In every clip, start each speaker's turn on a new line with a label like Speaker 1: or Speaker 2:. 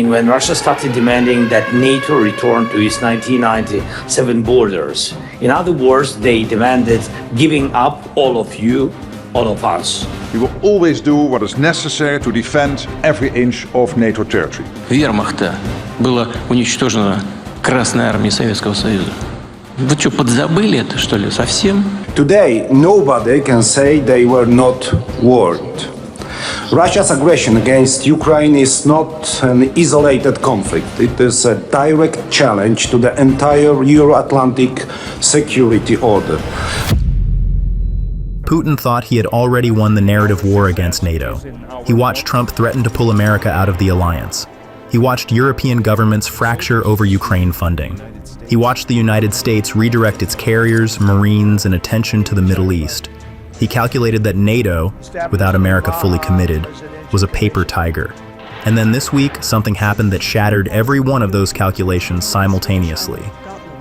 Speaker 1: mean, when Russia started demanding that NATO return to its 1997 borders. In other words, they demanded giving up all of you, all of us.
Speaker 2: We will always do what is necessary to defend every inch of NATO territory.
Speaker 3: Вермахта была уничтожена Красной армией Советского Союза. Вы что, подзабыли это, что ли, совсем?
Speaker 4: Today, nobody can say they were not warned. Russia's aggression against Ukraine is not an isolated conflict. It is a direct challenge to the entire Euro-Atlantic security order.
Speaker 5: Putin thought he had already won the narrative war against NATO. He watched Trump threaten to pull America out of the alliance. He watched European governments fracture over Ukraine funding. He watched the United States redirect its carriers, Marines, and attention to the Middle East. He calculated that NATO, without America fully committed, was a paper tiger. And then this week, something happened that shattered every one of those calculations simultaneously.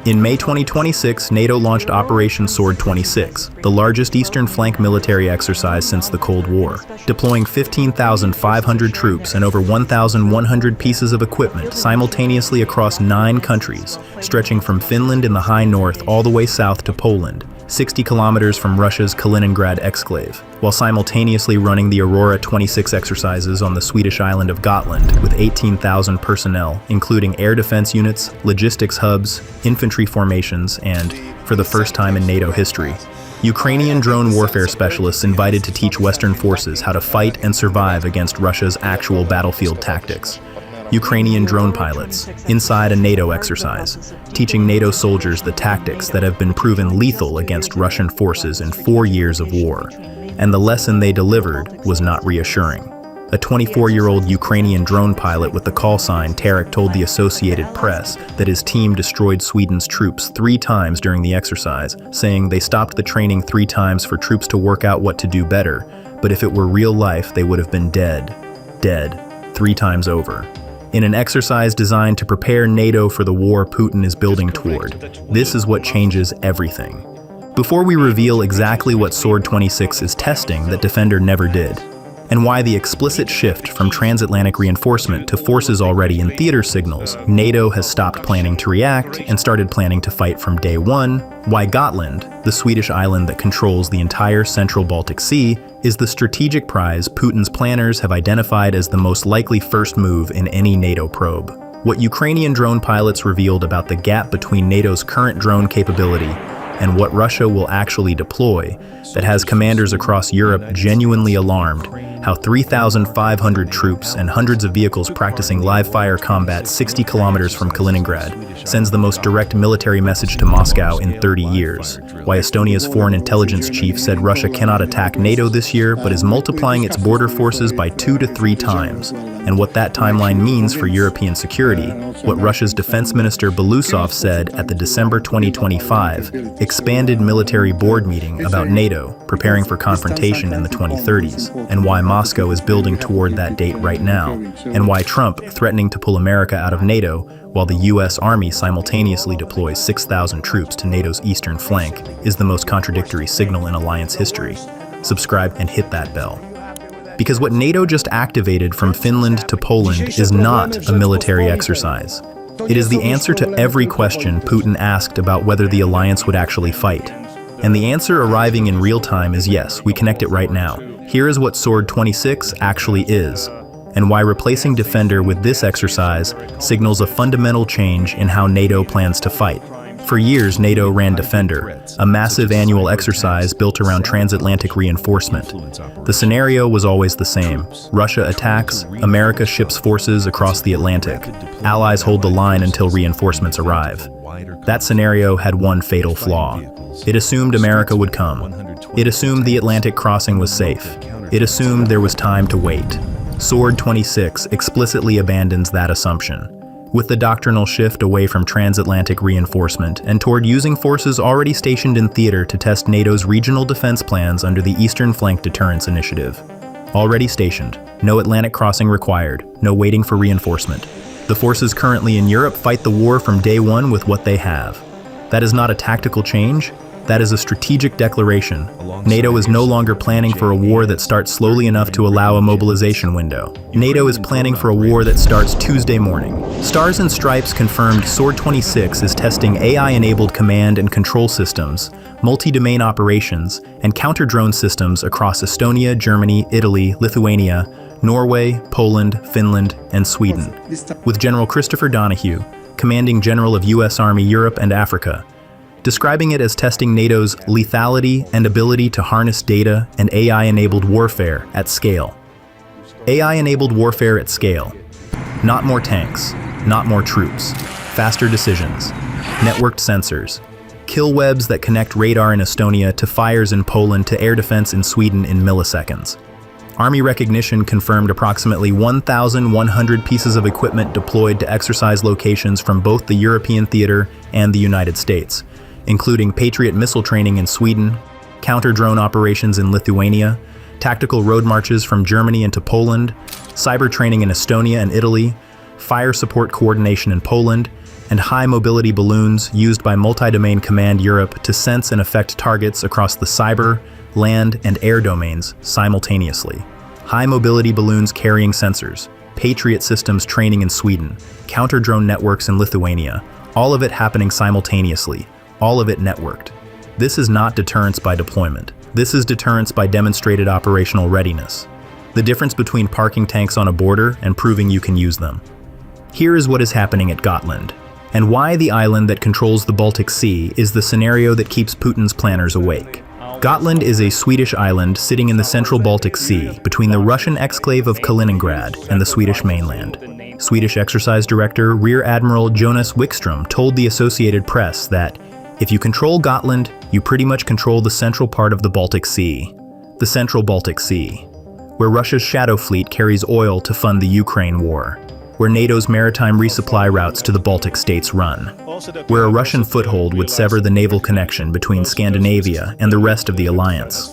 Speaker 5: In May 2026, NATO launched Operation Sword 26, the largest Eastern Flank military exercise since the Cold War, deploying 15,500 troops and over 1,100 pieces of equipment simultaneously across 9 countries, stretching from Finland in the high north all the way south to Poland, 60 kilometers from Russia's Kaliningrad exclave, while simultaneously running the Aurora 26 exercises on the Swedish island of Gotland with 18,000 personnel, including air defense units, logistics hubs, infantry formations, and, for the first time in NATO history, Ukrainian drone warfare specialists invited to teach Western forces how to fight and survive against Russia's actual battlefield tactics. Ukrainian drone pilots, inside a NATO exercise, teaching NATO soldiers the tactics that have been proven lethal against Russian forces in 4 years of war. And the lesson they delivered was not reassuring. A 24-year-old Ukrainian drone pilot with the call sign Tarek told the Associated Press that his team destroyed Sweden's troops 3 times during the exercise, saying they stopped the training 3 times for troops to work out what to do better, but if it were real life, they would have been dead, 3 times over. In an exercise designed to prepare NATO for the war Putin is building toward, this is what changes everything. Before we reveal exactly what Sword 26 is testing that Defender never did, and why the explicit shift from transatlantic reinforcement to forces already in theater signals NATO has stopped planning to react and started planning to fight from day one, why Gotland, the Swedish island that controls the entire central Baltic Sea, is the strategic prize Putin's planners have identified as the most likely first move in any NATO probe. What Ukrainian drone pilots revealed about the gap between NATO's current drone capability and what Russia will actually deploy that has commanders across Europe genuinely alarmed, how 3,500 troops and hundreds of vehicles practicing live-fire combat 60 kilometers from Kaliningrad sends the most direct military message to Moscow in 30 years, why Estonia's foreign intelligence chief said Russia cannot attack NATO this year but is multiplying its border forces by 2 to 3 times, and what that timeline means for European security, what Russia's defense minister Belousov said at the December 2025 expanded military board meeting about NATO preparing for confrontation in the 2030s, and why Moscow is building toward that date right now, and why Trump threatening to pull America out of NATO while the US Army simultaneously deploys 6,000 troops to NATO's eastern flank is the most contradictory signal in alliance history. Subscribe and hit that bell. Because what NATO just activated from Finland to Poland is not a military exercise. It is the answer to every question Putin asked about whether the alliance would actually fight. And the answer arriving in real time is yes, we connect it right now. Here is what Sword 26 actually is, and why replacing Defender with this exercise signals a fundamental change in how NATO plans to fight. For years, NATO ran Defender, a massive annual exercise built around transatlantic reinforcement. The scenario was always the same. Russia attacks, America ships forces across the Atlantic. Allies hold the line until reinforcements arrive. That scenario had one fatal flaw. It assumed America would come. It assumed the Atlantic crossing was safe. It assumed there was time to wait. Sword 26 explicitly abandons that assumption. With the doctrinal shift away from transatlantic reinforcement and toward using forces already stationed in theater to test NATO's regional defense plans under the Eastern Flank Deterrence Initiative. Already stationed, no Atlantic crossing required, no waiting for reinforcement. The forces currently in Europe fight the war from day one with what they have. That is not a tactical change, That is a strategic declaration. NATO is no longer planning for a war that starts slowly enough to allow a mobilization window. NATO is planning for a war that starts Tuesday morning. Stars and Stripes confirmed Sword 26 is testing AI-enabled command and control systems, multi-domain operations, and counter-drone systems across Estonia, Germany, Italy, Lithuania, Norway, Poland, Finland, and Sweden. With General Christopher Donahue, Commanding General of U.S. Army Europe and Africa, describing it as testing NATO's lethality and ability to harness data and AI-enabled warfare at scale. AI-enabled warfare at scale. Not more tanks, not more troops, faster decisions, networked sensors, kill webs that connect radar in Estonia to fires in Poland to air defense in Sweden in milliseconds. Army recognition confirmed approximately 1,100 pieces of equipment deployed to exercise locations from both the European theater and the United States, including Patriot missile training in Sweden, counter-drone operations in Lithuania, tactical road marches from Germany into Poland, cyber training in Estonia and Italy, fire support coordination in Poland, and high-mobility balloons used by Multi-Domain Command Europe to sense and affect targets across the cyber, land, and air domains simultaneously. High-mobility balloons carrying sensors, Patriot systems training in Sweden, counter-drone networks in Lithuania, all of it happening simultaneously, all of it networked. This is not deterrence by deployment. This is deterrence by demonstrated operational readiness. The difference between parking tanks on a border and proving you can use them. Here is what is happening at Gotland, and why the island that controls the Baltic Sea is the scenario that keeps Putin's planners awake. Gotland is a Swedish island sitting in the central Baltic Sea between the Russian exclave of Kaliningrad and the Swedish mainland. Swedish Exercise Director Rear Admiral Jonas Wikström told the Associated Press that if you control Gotland, you pretty much control the central part of the Baltic Sea. The central Baltic Sea, where Russia's shadow fleet carries oil to fund the Ukraine war, where NATO's maritime resupply routes to the Baltic states run, where a Russian foothold would sever the naval connection between Scandinavia and the rest of the alliance.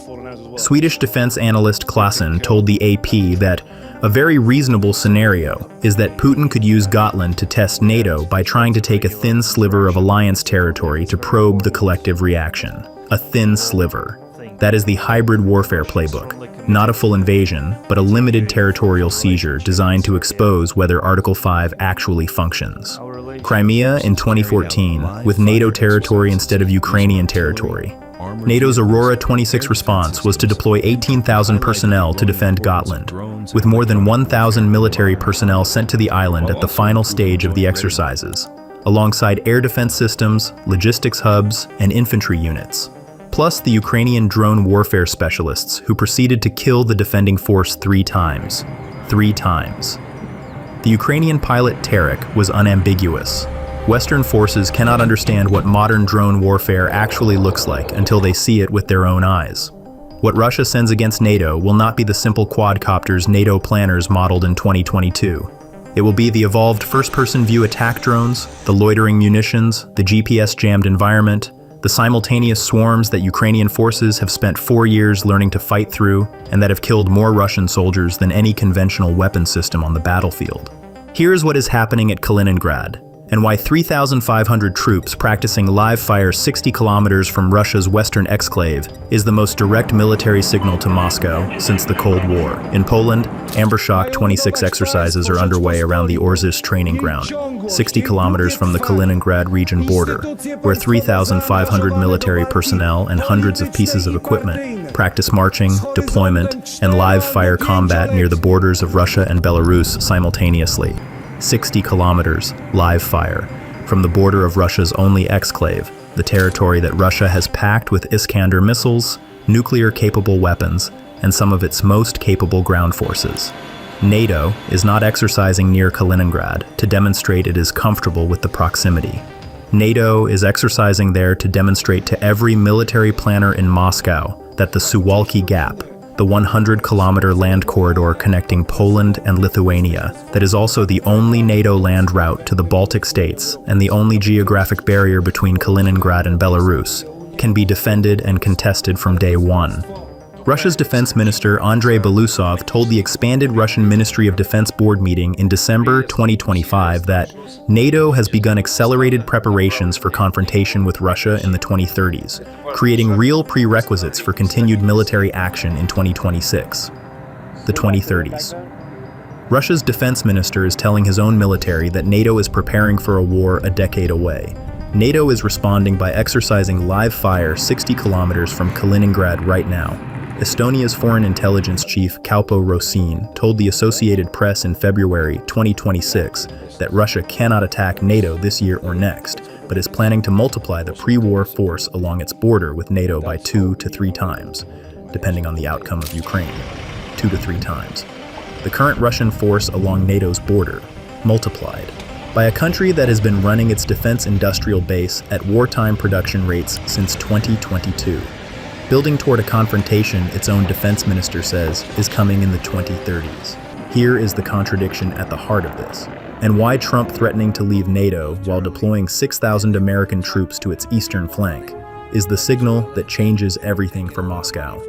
Speaker 5: Swedish defense analyst Klassen told the AP that a very reasonable scenario is that Putin could use Gotland to test NATO by trying to take a thin sliver of alliance territory to probe the collective reaction. A thin sliver. That is the hybrid warfare playbook. Not a full invasion, but a limited territorial seizure designed to expose whether Article 5 actually functions. Crimea in 2014, with NATO territory instead of Ukrainian territory. NATO's Aurora 26 response was to deploy 18,000 personnel to defend Gotland, with more than 1,000 military personnel sent to the island at the final stage of the exercises, alongside air defense systems, logistics hubs, and infantry units, plus the Ukrainian drone warfare specialists who proceeded to kill the defending force 3 times. 3 times. The Ukrainian pilot Tarek was unambiguous. Western forces cannot understand what modern drone warfare actually looks like until they see it with their own eyes. What Russia sends against NATO will not be the simple quadcopters NATO planners modeled in 2022. It will be the evolved first-person view attack drones, the loitering munitions, the GPS-jammed environment, the simultaneous swarms that Ukrainian forces have spent 4 years learning to fight through and that have killed more Russian soldiers than any conventional weapon system on the battlefield. Here's what is happening at Kaliningrad, and why 3,500 troops practicing live fire 60 kilometers from Russia's western exclave is the most direct military signal to Moscow since the Cold War. In Poland, Amber Shock 26 exercises are underway around the Orzysz training ground, 60 kilometers from the Kaliningrad region border, where 3,500 military personnel and hundreds of pieces of equipment practice marching, deployment, and live fire combat near the borders of Russia and Belarus simultaneously. 60 kilometers, live fire, from the border of Russia's only exclave, the territory that Russia has packed with Iskander missiles, nuclear-capable weapons, and some of its most capable ground forces. NATO is not exercising near Kaliningrad to demonstrate it is comfortable with the proximity. NATO is exercising there to demonstrate to every military planner in Moscow that the Suwalki Gap, the 100-kilometer land corridor connecting Poland and Lithuania that is also the only NATO land route to the Baltic states and the only geographic barrier between Kaliningrad and Belarus, can be defended and contested from day one. Russia's defense minister Andrei Belousov told the expanded Russian Ministry of Defense board meeting in December 2025 that NATO has begun accelerated preparations for confrontation with Russia in the 2030s, creating real prerequisites for continued military action in 2026. The 2030s. Russia's defense minister is telling his own military that NATO is preparing for a war a decade away. NATO is responding by exercising live fire 60 kilometers from Kaliningrad right now. Estonia's foreign intelligence chief Kaupo Rosin told the Associated Press in February 2026 that Russia cannot attack NATO this year or next, but is planning to multiply the pre-war force along its border with NATO by 2 to 3 times, depending on the outcome of Ukraine. 2 to 3 times. The current Russian force along NATO's border, multiplied, by a country that has been running its defense industrial base at wartime production rates since 2022. Building toward a confrontation, its own defense minister says, is coming in the 2030s. Here is the contradiction at the heart of this, and why Trump threatening to leave NATO while deploying 6,000 American troops to its eastern flank is the signal that changes everything for Moscow.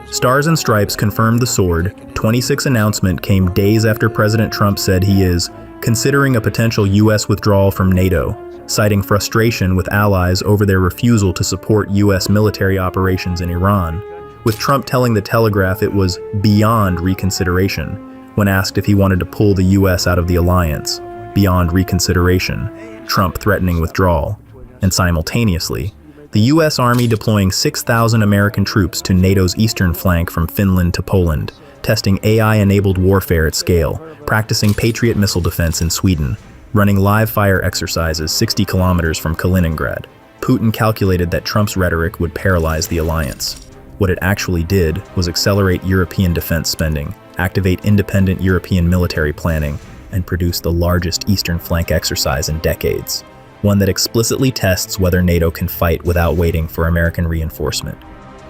Speaker 5: Stars and Stripes confirmed the Sword 26 announcement came days after President Trump said he is considering a potential U.S. withdrawal from NATO, citing frustration with allies over their refusal to support U.S. military operations in Iran, with Trump telling The Telegraph it was beyond reconsideration when asked if he wanted to pull the U.S. out of the alliance. Beyond reconsideration, Trump threatening withdrawal, and simultaneously, the U.S. Army deploying 6,000 American troops to NATO's eastern flank from Finland to Poland, testing AI-enabled warfare at scale, practicing Patriot missile defense in Sweden, running live-fire exercises 60 kilometers from Kaliningrad. Putin calculated that Trump's rhetoric would paralyze the alliance. What it actually did was accelerate European defense spending, activate independent European military planning, and produce the largest eastern flank exercise in decades, one that explicitly tests whether NATO can fight without waiting for American reinforcement.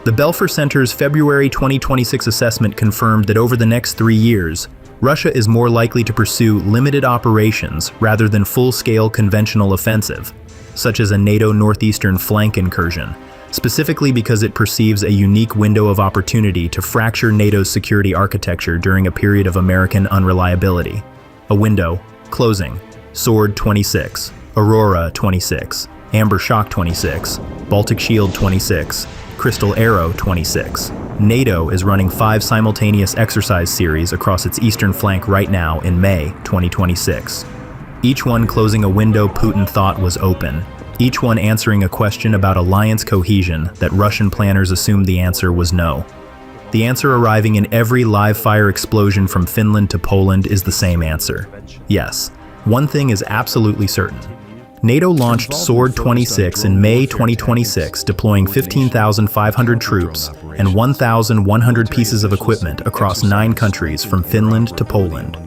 Speaker 5: The Belfer Center's February 2026 assessment confirmed that over the next 3 years, Russia is more likely to pursue limited operations rather than full-scale conventional offensive, such as a NATO northeastern flank incursion, specifically because it perceives a unique window of opportunity to fracture NATO's security architecture during a period of American unreliability. A window, closing, Sword 26, Aurora 26, Amber Shock 26, Baltic Shield 26, Crystal Arrow 26. NATO is running 5 simultaneous exercise series across its eastern flank right now in May 2026. Each one closing a window Putin thought was open, each one answering a question about alliance cohesion that Russian planners assumed the answer was no. The answer arriving in every live-fire explosion from Finland to Poland is the same answer. Yes, one thing is absolutely certain. NATO launched Sword 26 in May 2026, deploying 15,500 troops and 1,100 pieces of equipment across 9 countries from Finland to Poland,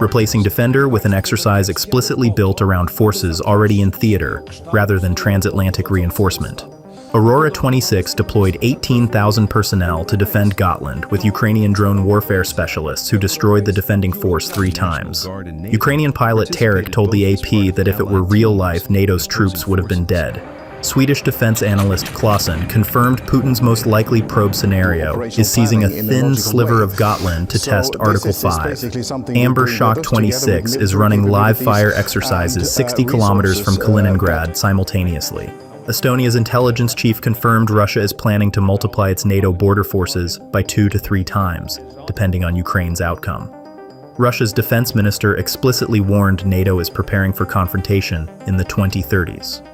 Speaker 5: replacing Defender with an exercise explicitly built around forces already in theater rather than transatlantic reinforcement. Aurora 26 deployed 18,000 personnel to defend Gotland with Ukrainian drone warfare specialists who destroyed the defending force 3 times. Ukrainian pilot Tarek told the AP that if it were real life, NATO's troops would have been dead. Swedish defense analyst Clausen confirmed Putin's most likely probe scenario is seizing a thin sliver of Gotland to test Article 5. Amber Shock 26 is running live-fire exercises 60 kilometers from Kaliningrad simultaneously. Estonia's intelligence chief confirmed Russia is planning to multiply its NATO border forces by 2 to 3 times, depending on Ukraine's outcome. Russia's defense minister explicitly warned NATO is preparing for confrontation in the 2030s.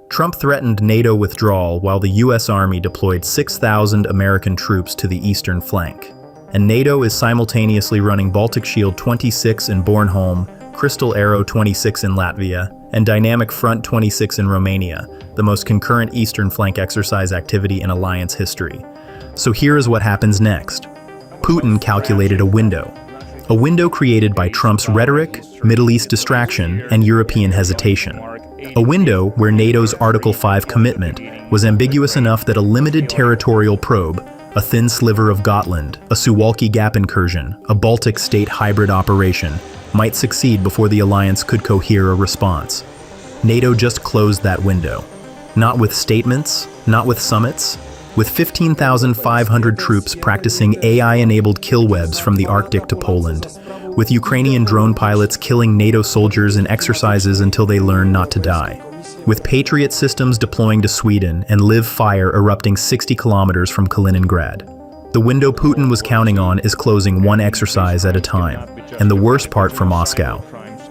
Speaker 5: Trump threatened NATO withdrawal while the U.S. Army deployed 6,000 American troops to the eastern flank. And NATO is simultaneously running Baltic Shield 26 in Bornholm, Crystal Arrow 26 in Latvia, and Dynamic Front 26 in Romania, the most concurrent eastern flank exercise activity in alliance history. So here is what happens next. Putin calculated a window created by Trump's rhetoric, Middle East distraction, and European hesitation. A window where NATO's Article 5 commitment was ambiguous enough that a limited territorial probe, a thin sliver of Gotland, a Suwalki Gap incursion, a Baltic state hybrid operation, might succeed before the alliance could cohere a response. NATO just closed that window. Not with statements, not with summits, with 15,500 troops practicing AI-enabled kill webs from the Arctic to Poland, with Ukrainian drone pilots killing NATO soldiers in exercises until they learn not to die, with Patriot systems deploying to Sweden and live fire erupting 60 kilometers from Kaliningrad. The window Putin was counting on is closing one exercise at a time, and the worst part for Moscow,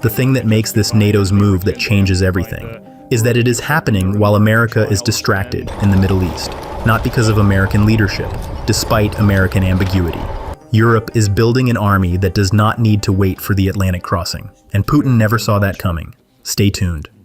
Speaker 5: the thing that makes this NATO's move that changes everything, is that it is happening while America is distracted in the Middle East, not because of American leadership, despite American ambiguity. Europe is building an army that does not need to wait for the Atlantic crossing, and Putin never saw that coming. Stay tuned.